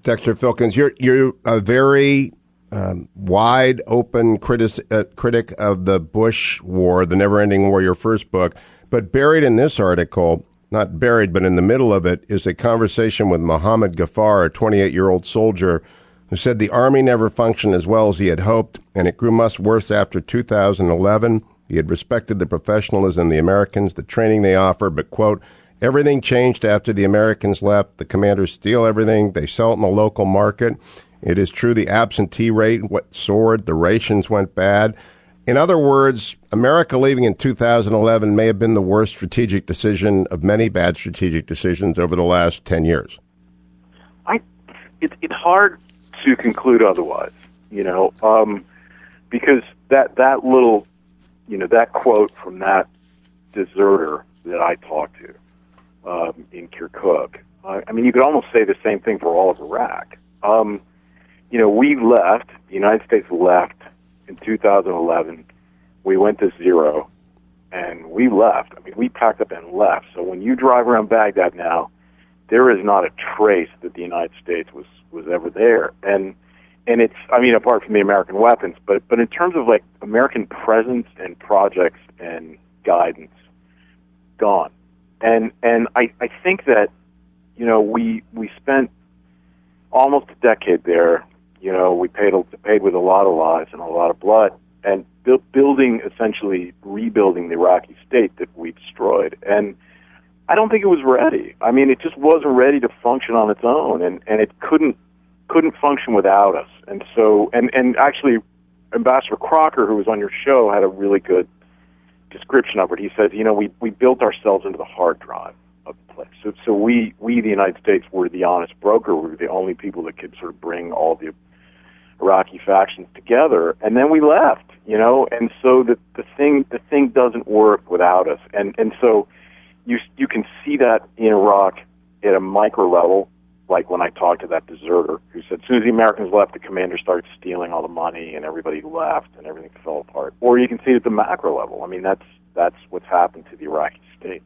Dexter Filkins, you're a very wide open critic of the Bush War, the never-ending war, your first book. But buried in this article, not buried, but in the middle of it, is a conversation with Mohammed Ghaffar, a 28-year-old soldier, who said the Army never functioned as well as he had hoped, and it grew much worse after 2011. He had respected the professionalism of the Americans, the training they offer, but, quote, everything changed after the Americans left. The commanders steal everything. They sell it in the local market. It is true the absentee rate soared. The rations went bad. In other words, America leaving in 2011 may have been the worst strategic decision of many bad strategic decisions over the last 10 years. It's hard to conclude otherwise, because that little, that quote from that deserter that I talked to in Kirkuk, you could almost say the same thing for all of Iraq. We left, the United States left in 2011. We went to zero, and we left. We packed up and left. So when you drive around Baghdad now, there is not a trace that the United States was ever there. And it's, apart from the American weapons, but in terms of, American presence and projects and guidance, gone. And I think that, we spent almost a decade there. We paid with a lot of lives and a lot of blood, and essentially rebuilding the Iraqi state that we destroyed. And I don't think it was ready. It just wasn't ready to function on its own, and it couldn't function without us. And so, and actually, Ambassador Crocker, who was on your show, had a really good description of it. He says, we built ourselves into the hard drive of the place. So we, the United States, were the honest broker. We were the only people that could sort of bring all the Iraqi factions together, and then we left, and so the thing doesn't work without us, and so you can see that in Iraq at a micro level, like when I talked to that deserter who said as soon as the Americans left, the commander started stealing all the money and everybody left and everything fell apart. Or you can see it at the macro level. That's what's happened to the Iraqi state.